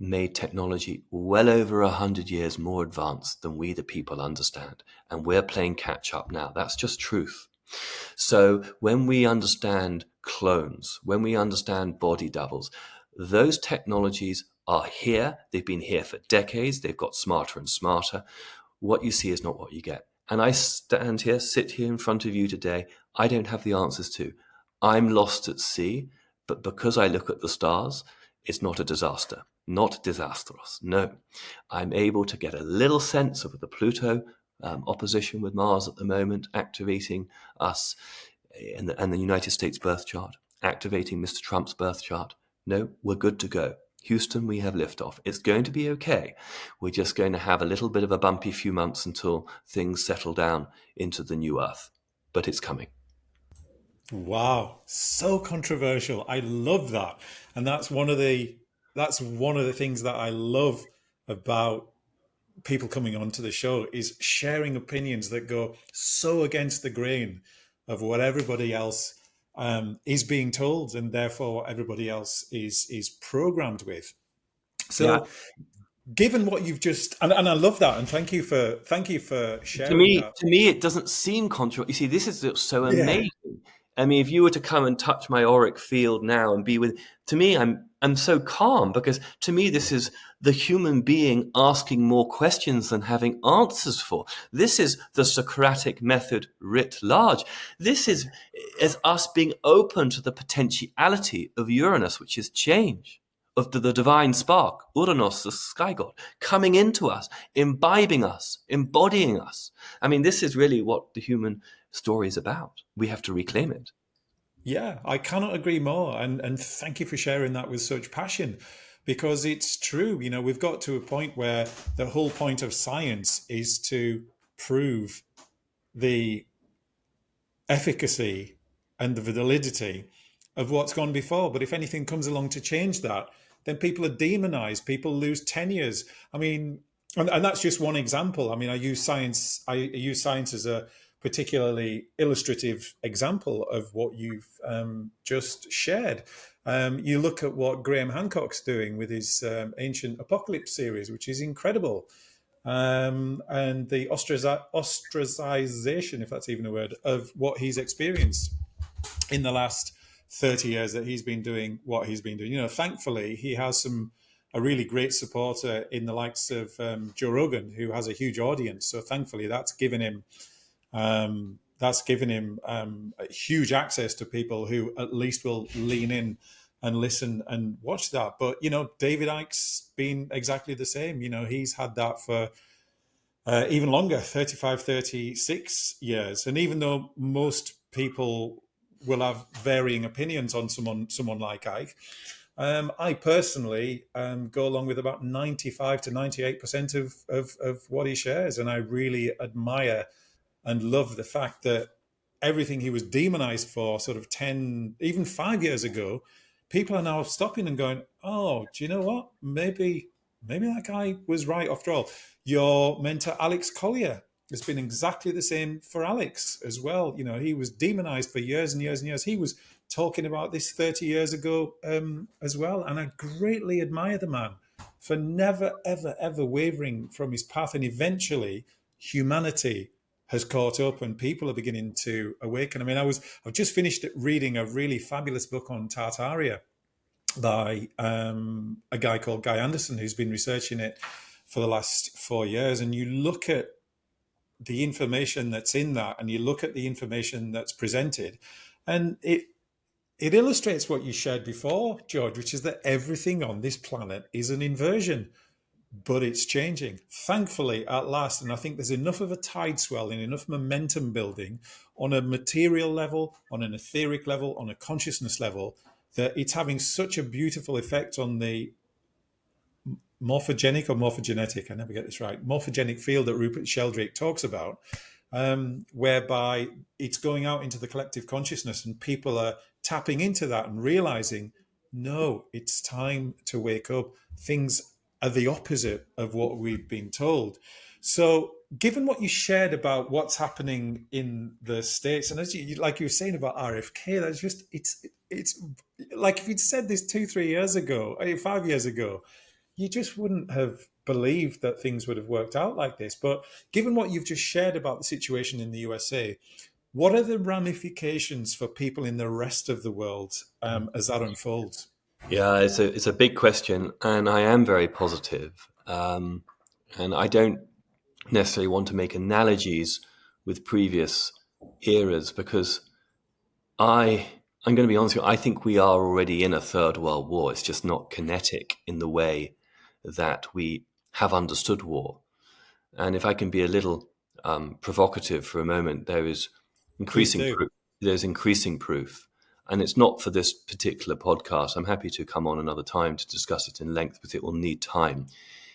made technology well over 100 years more advanced than we, the people, understand. And we're playing catch up now. That's just truth. So when we understand clones, when we understand body doubles, those technologies are here. They've been here for decades. They've got smarter and smarter. What you see is not what you get. And I sit here in front of you today. I don't have the answers to. I'm lost at sea, but because I look at the stars, it's not a disaster, not disastrous. No, I'm able to get a little sense of the Pluto opposition with Mars at the moment, activating us and the United States birth chart, activating Mr. Trump's birth chart. No, we're good to go. Houston, we have liftoff. It's going to be okay. We're just going to have a little bit of a bumpy few months until things settle down into the new Earth. But it's coming. Wow, so controversial. I love that. And that's one of the things that I love about people coming onto the show is sharing opinions that go so against the grain of what everybody else is being told, and therefore everybody else is programmed with. Yeah. So, given what you've just and I love that, and thank you for To sharing me, that. to me, it doesn't seem controversial. You see, this is so Yeah, amazing. I mean, if you were to come and touch my auric field now and be with, to me, I'm so calm because to me, this is the human being asking more questions than having answers for. This is the Socratic method writ large. This is us being open to the potentiality of Uranus, which is change, of the divine spark, Uranus, the sky god, coming into us, imbibing us, embodying us. I mean, this is really what the human story is about. We have to reclaim it. yeah, I cannot agree more. And thank you for sharing that with such passion, because it's true. We've got to a point where the whole point of science is to prove the efficacy and the validity of what's gone before. But if anything comes along to change that, then people are demonized. People lose tenures. I mean, and that's just one example. I mean, I use science as a particularly illustrative example of what you've just shared. You look at what Graham Hancock's doing with his Ancient Apocalypse series, which is incredible. And the ostracization, if that's even a word, of what he's experienced in the last 30 years that he's been doing what he's been doing. Thankfully, he has a really great supporter in the likes of Joe Rogan, who has a huge audience. So thankfully, that's given him a huge access to people who at least will lean in and listen and watch that. But David Icke's been exactly the same. He's had that for even longer, 35, 36 years. And even though most people will have varying opinions on someone like Ike, I personally go along with about 95 to 98% of what he shares. And I really admire and love the fact that everything he was demonized for sort of 10, even 5 years ago, people are now stopping and going, oh, do you know what? Maybe that guy was right after all. Your mentor, Alex Collier, has been exactly the same for Alex as well. He was demonized for years and years and years. He was talking about this 30 years ago as well. And I greatly admire the man for never, ever, ever wavering from his path. And eventually, humanity has caught up and people are beginning to awaken. I mean, I've just finished reading a really fabulous book on Tartaria by a guy called Guy Anderson, who's been researching it for the last 4 years. And you look at the information that's in that and you look at the information that's presented, and it illustrates what you shared before, George, which is that everything on this planet is an inversion. But it's changing, thankfully, at last. And I think there's enough of a tide swell and enough momentum building on a material level, on an etheric level, on a consciousness level, that it's having such a beautiful effect on the morphogenetic, I never get this right, morphogenic field that Rupert Sheldrake talks about, whereby it's going out into the collective consciousness and people are tapping into that and realizing, no, it's time to wake up. Things are the opposite of what we've been told. So given what you shared about what's happening in the States, and as like you were saying about RFK, that's just, it's like if you'd said this 2-3 years ago, 5 years ago, you just wouldn't have believed that things would have worked out like this. But given what you've just shared about the situation in the USA, what are the ramifications for people in the rest of the world as that unfolds? Yeah, it's a big question, and I am very positive. And I don't necessarily want to make analogies with previous eras because I'm going to be honest with you, I think we are already in a third world war. It's just not kinetic in the way that we have understood war. And if I can be a little provocative for a moment, there's increasing proof. And it's not for this particular podcast. I'm happy to come on another time to discuss it in length, but it will need time.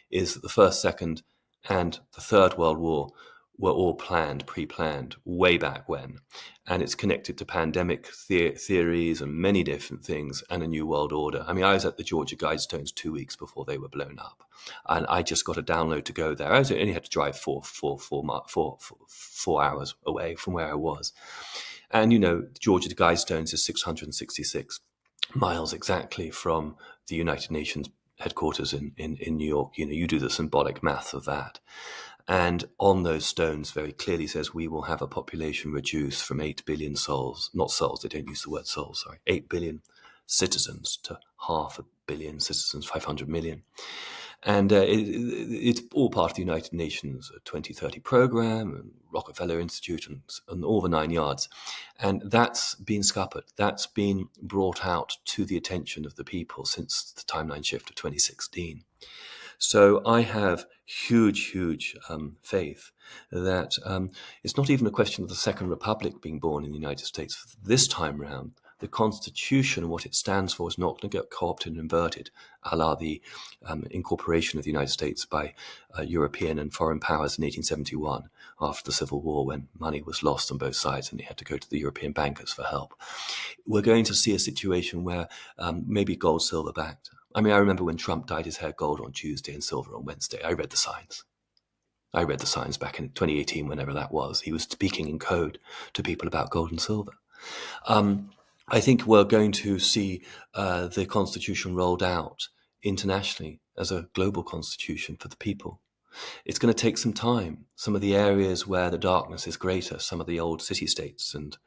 Is that the First, Second, and the Third World War were all pre-planned, way back when. And it's connected to pandemic theories and many different things and a new world order. I mean, I was at the Georgia Guidestones 2 weeks before they were blown up. And I just got a download to go there. I only had to drive 4 hours away from where I was. And, Georgia Guidestones is 666 miles exactly from the United Nations headquarters in New York. You do the symbolic math of that. And on those stones very clearly says we will have a population reduced from 8 billion souls, not souls, they don't use the word souls, 8 billion citizens to 500 million citizens, 500 million. And it's all part of the United Nations 2030 program, and Rockefeller Institute, and all the 9 yards. And that's been scuppered. That's been brought out to the attention of the people since the timeline shift of 2016. So I have huge faith that it's not even a question of the Second Republic being born in the United States. This time round, the Constitution and what it stands for is not going to get co-opted and inverted, a la the incorporation of the United States by European and foreign powers in 1871 after the Civil War, when money was lost on both sides and they had to go to the European bankers for help. We're going to see a situation where maybe gold, silver backed. I mean, I remember when Trump dyed his hair gold on Tuesday and silver on Wednesday. I read the signs. I read the signs back in 2018, whenever that was. He was speaking in code to people about gold and silver. I think we're going to see the constitution rolled out internationally as a global constitution for the people. It's going to take some time. Some of the areas where the darkness is greater, some of the old city-states, and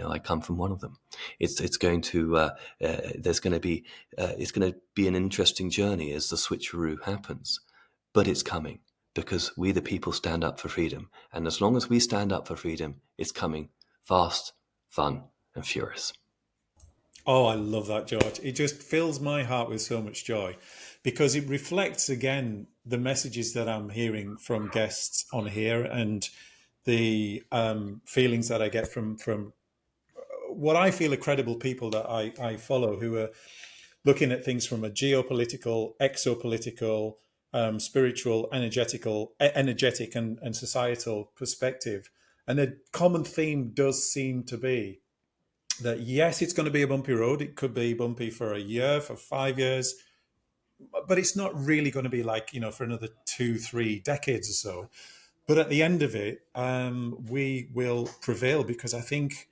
I come from one of them. It's going to there's going to be it's going to be an interesting journey as the switcheroo happens, but it's coming because we the people stand up for freedom, and as long as we stand up for freedom, it's coming fast, fun, and furious. Oh, I love that, George. It just fills my heart with so much joy because it reflects again the messages that I'm hearing from guests on here and the feelings that I get from what I feel are credible people that I follow who are looking at things from a geopolitical, exopolitical, spiritual, energetic and societal perspective. And the common theme does seem to be that yes, it's going to be a bumpy road. It could be bumpy for a year, for 5 years, but it's not really going to be like, for another 2, 3 decades or so. But at the end of it, we will prevail because I think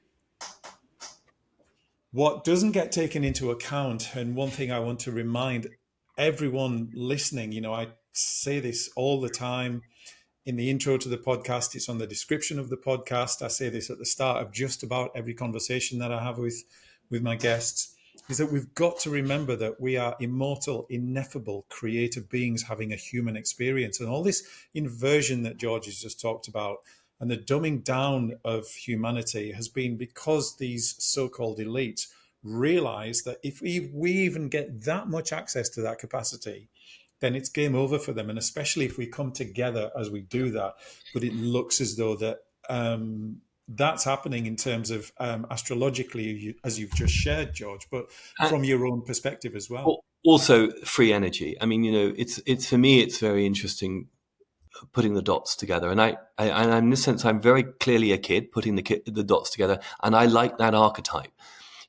what doesn't get taken into account, and one thing I want to remind everyone listening, I say this all the time in the intro to the podcast, it's on the description of the podcast. I say this at the start of just about every conversation that I have with my guests, is that we've got to remember that we are immortal, ineffable, creative beings having a human experience. And all this inversion that George has just talked about and the dumbing down of humanity has been because these so-called elites realize that if we even get that much access to that capacity, then it's game over for them. And especially if we come together as we do that. But it looks as though that that's happening in terms of astrologically, as you've just shared, George, but from your own perspective as well. Also, free energy. I mean, it's for me, it's very interesting putting the dots together. And and in this sense, I'm very clearly a kid putting the dots together. And I like that archetype.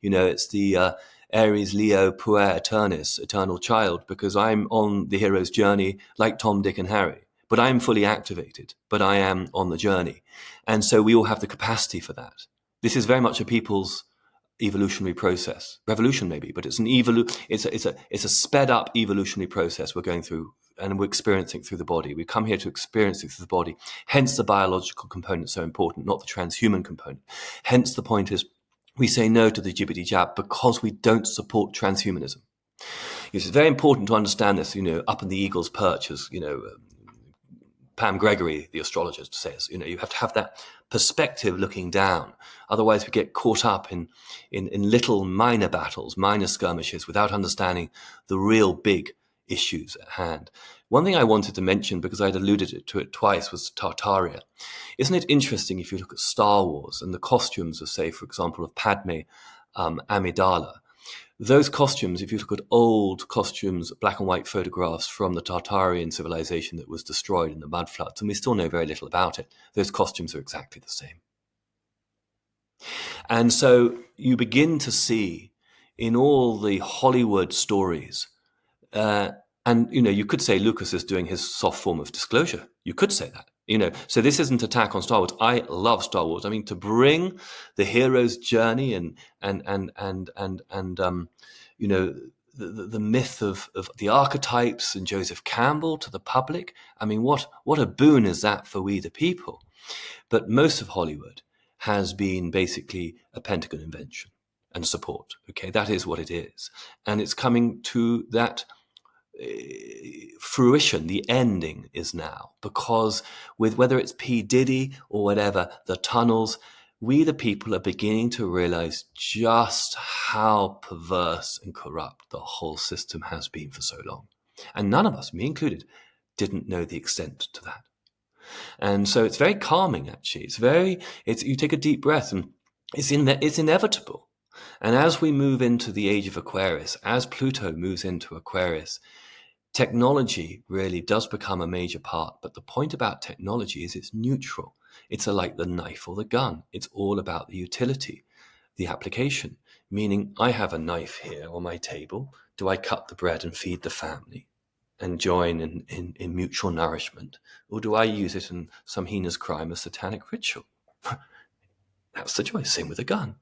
It's the Aries, Leo, Puer, Eternis, eternal child, because I'm on the hero's journey like Tom, Dick, and Harry. But I'm fully activated, but I am on the journey. And so we all have the capacity for that. This is very much a people's evolutionary process, revolution maybe, but it's it's a sped up evolutionary process we're going through, and we're experiencing through the body. We come here to experience it through the body. Hence the biological component so important, not the transhuman component. Hence the point is we say no to the jibbity jab because we don't support transhumanism. It's very important to understand this, up in the eagle's perch, as Pam Gregory, the astrologer, says, you have to have that perspective looking down. Otherwise, we get caught up in little minor battles, minor skirmishes, without understanding the real big issues at hand. One thing I wanted to mention, because I'd alluded to it twice, was Tartaria. Isn't it interesting if you look at Star Wars and the costumes of, say, for example, of Padme Amidala? Those costumes, if you look at old costumes, black and white photographs from the Tartarian civilization that was destroyed in the mud floods, and we still know very little about it, those costumes are exactly the same. And so you begin to see in all the Hollywood stories, and you could say Lucas is doing his soft form of disclosure. You could say that. So this isn't an attack on Star Wars. I love Star Wars. I mean, to bring the hero's journey and the myth of the archetypes and Joseph Campbell to the public. I mean, what a boon is that for we the people? But most of Hollywood has been basically a Pentagon invention and support. Okay, that is what it is, and it's coming to that fruition. The ending is now, because with whether it's P. Diddy or whatever, the tunnels, we the people are beginning to realize just how perverse and corrupt the whole system has been for so long. And none of us, me included, didn't know the extent to that. And so it's very calming, actually. You take a deep breath, and it's inevitable. And as we move into the age of Aquarius, as Pluto moves into Aquarius, technology really does become a major part. But the point about technology is it's neutral. It's like the knife or the gun. It's all about the utility, the application, meaning I have a knife here on my table. Do I cut the bread and feed the family? and join in mutual nourishment? Or do I use it in some heinous crime, a satanic ritual? That's the choice. Same with a gun.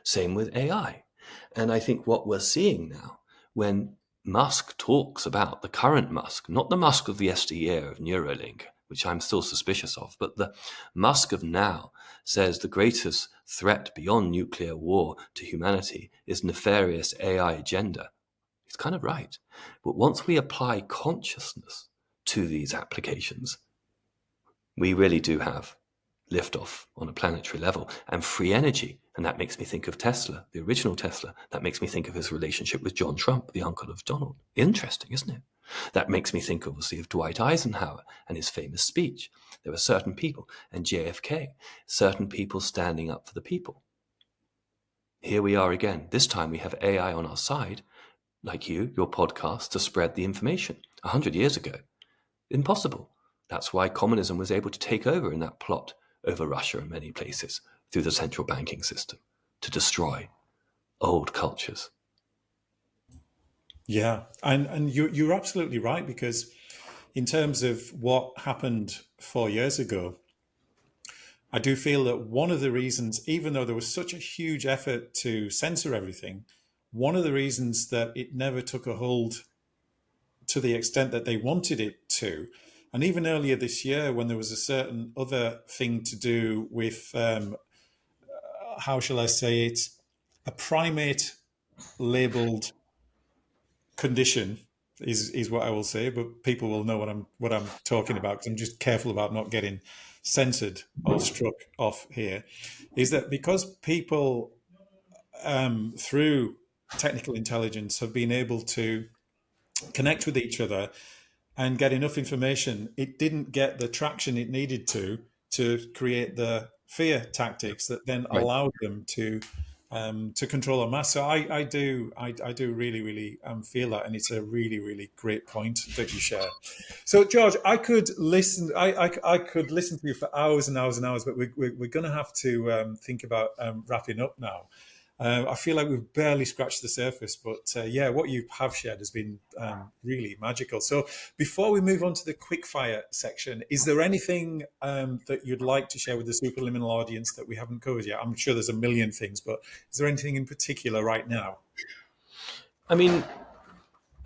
Same with AI. And I think what we're seeing now, when Musk talks about the current Musk, not the Musk of yesteryear of Neuralink, which I'm still suspicious of, but the Musk of now says the greatest threat beyond nuclear war to humanity is nefarious AI agenda. He's kind of right. But once we apply consciousness to these applications, we really do have liftoff on a planetary level and free energy. And that makes me think of Tesla, the original Tesla. That makes me think of his relationship with John Trump, the uncle of Donald. Interesting, isn't it? That makes me think, obviously, of Dwight Eisenhower and his famous speech. There were certain people, and JFK, certain people standing up for the people. Here we are again. This time we have AI on our side, like you, your podcast, to spread the information. 100 years ago, impossible. That's why communism was able to take over in that plot over Russia in many places through the central banking system to destroy old cultures. Yeah, and you're absolutely right, because in terms of what happened 4 years ago, I do feel that one of the reasons, even though there was such a huge effort to censor everything, one of the reasons that it never took a hold to the extent that they wanted it to, and even earlier this year when there was a certain other thing to do with, how shall I say it, a primate labeled condition is what I will say, but people will know what I'm talking about, because I'm just careful about not getting censored or struck off here. Is that because people through technical intelligence have been able to connect with each other and get enough information, it didn't get the traction it needed to create the fear tactics that then Right. allowed them to control a mass. So I do really feel that, and it's a really great point that you share. So George, I could listen. I could listen to you for hours and hours and hours, but we're going to have to think about wrapping up now. I feel like we've barely scratched the surface, but yeah, what you have shared has been really magical. So before we move on to the quickfire section, is there anything that you'd like to share with the superliminal audience that we haven't covered yet? I'm sure there's a million things, but is there anything in particular right now? I mean,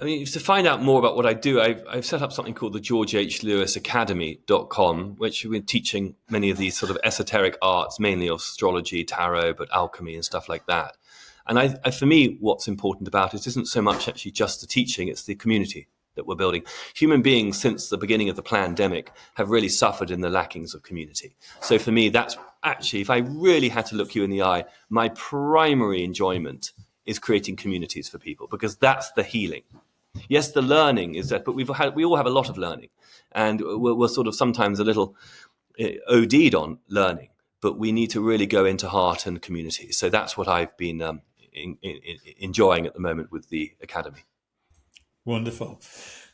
to find out more about what I do, I've set up something called the George H. Lewis Academy.com, which we're teaching many of these sort of esoteric arts, mainly astrology, tarot, but alchemy and stuff like that. And for me, what's important about it isn't so much actually just the teaching, it's the community that we're building. Human beings, since the beginning of the pandemic, have really suffered in the lackings of community. So for me, that's actually, if I really had to look you in the eye, my primary enjoyment is creating communities for people, because that's the healing. Yes, the learning is that, but we all have a lot of learning, and we're sort of sometimes a little OD'd on learning, but we need to really go into heart and community. So that's what I've been enjoying at the moment with the Academy. Wonderful.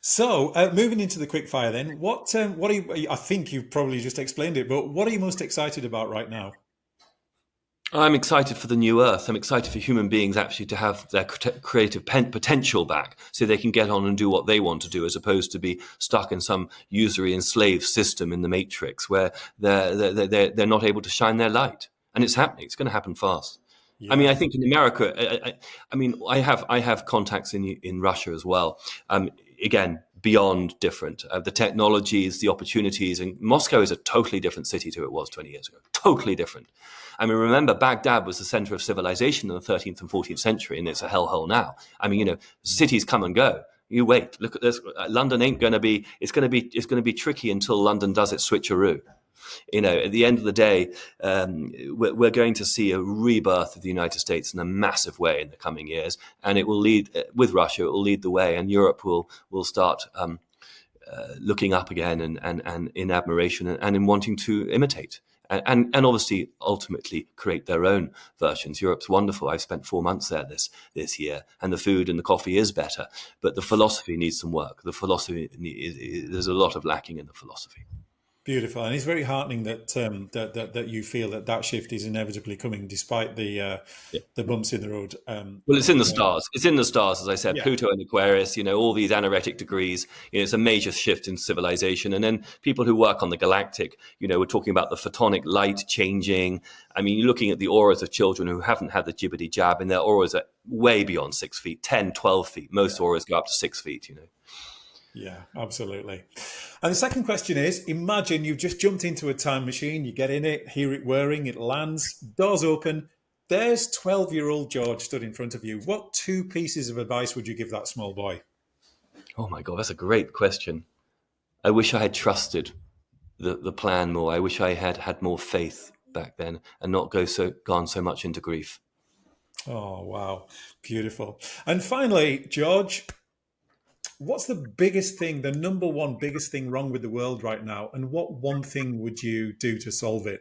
So moving into the quickfire then, what are you, I think you've probably just explained it, but what are you most excited about right now? I'm excited for the new earth. I'm excited for human beings actually to have their creative potential back, so they can get on and do what they want to do, as opposed to be stuck in some usury enslaved system in the matrix where they're not able to shine their light. And it's happening. It's going to happen fast. Yeah. I mean, I think in America, I have contacts in Russia as well. Again, beyond different. The technologies, the opportunities, and Moscow is a totally different city to it was 20 years ago. Totally different. I mean, remember, Baghdad was the center of civilization in the 13th and 14th century, and it's a hellhole now. I mean, cities come and go. You wait. Look at this. London ain't going to be. It's going to be tricky until London does its switcheroo. At the end of the day, we're going to see a rebirth of the United States in a massive way in the coming years, and it will lead with Russia. It will lead the way, and Europe will start looking up again and in admiration and in wanting to imitate. And obviously, ultimately, create their own versions. Europe's wonderful. I've spent 4 months there this year, and the food and the coffee is better. But the philosophy needs some work. The philosophy there's a lot of lacking in the philosophy. Beautiful, and it's very heartening that that you feel that shift is inevitably coming, despite the bumps in the road. Well, it's in the stars. It's in the stars, as I said. Yeah, Pluto and Aquarius, all these anaretic degrees. It's a major shift in civilization. And then people who work on the galactic, we're talking about the photonic light changing. I mean, you're looking at the auras of children who haven't had the jibbity jab, and their auras are way beyond 6 feet, 10, 12 feet. Most auras go up to 6 feet. yeah, absolutely. And the second question is: imagine you've just jumped into a time machine. You get in it, hear it whirring, it lands, doors open. There's 12-year-old George stood in front of you. What two pieces of advice would you give that small boy? Oh my God, that's a great question. I wish I had trusted the plan more. I wish I had had more faith back then and not gone so much into grief. Oh, wow. Beautiful. And finally, George, what's the biggest thing, the number one biggest thing wrong with the world right now? And what one thing would you do to solve it?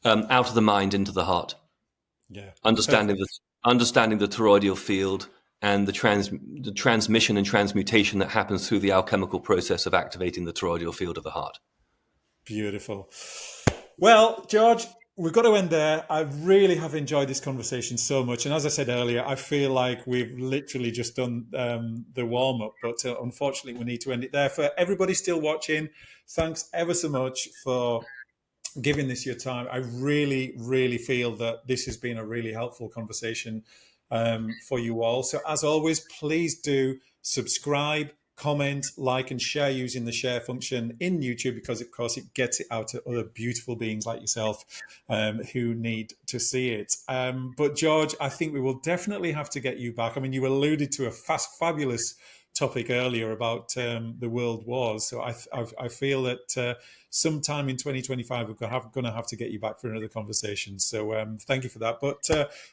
Out of the mind, into the heart. Yeah. Understanding Perfect. understanding the toroidal field and the transmission and transmutation that happens through the alchemical process of activating the toroidal field of the heart. Beautiful. Well, George, we've got to end there. I really have enjoyed this conversation so much. And as I said earlier, I feel like we've literally just done the warm up, but unfortunately, we need to end it there. For everybody still watching, thanks ever so much for giving this your time. I really, really feel that this has been a really helpful conversation for you all. So, as always, please do subscribe, comment, like, and share using the share function in YouTube, because, of course, it gets it out to other beautiful beings like yourself who need to see it. But, George, I think we will definitely have to get you back. I mean, you alluded to a fabulous topic earlier about the world wars. So I feel that sometime in 2025 we're going to have to get you back for another conversation. So thank you for that. But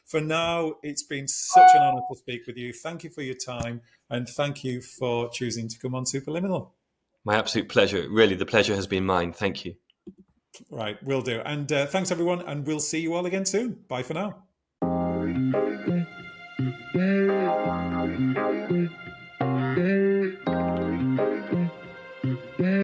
for now, it's been such an honor to speak with you. Thank you for your time, and thank you for choosing to come on Superliminal. My absolute pleasure. Really, the pleasure has been mine. Thank you. Right, will do. And thanks, everyone, and we'll see you all again soon. Bye for now.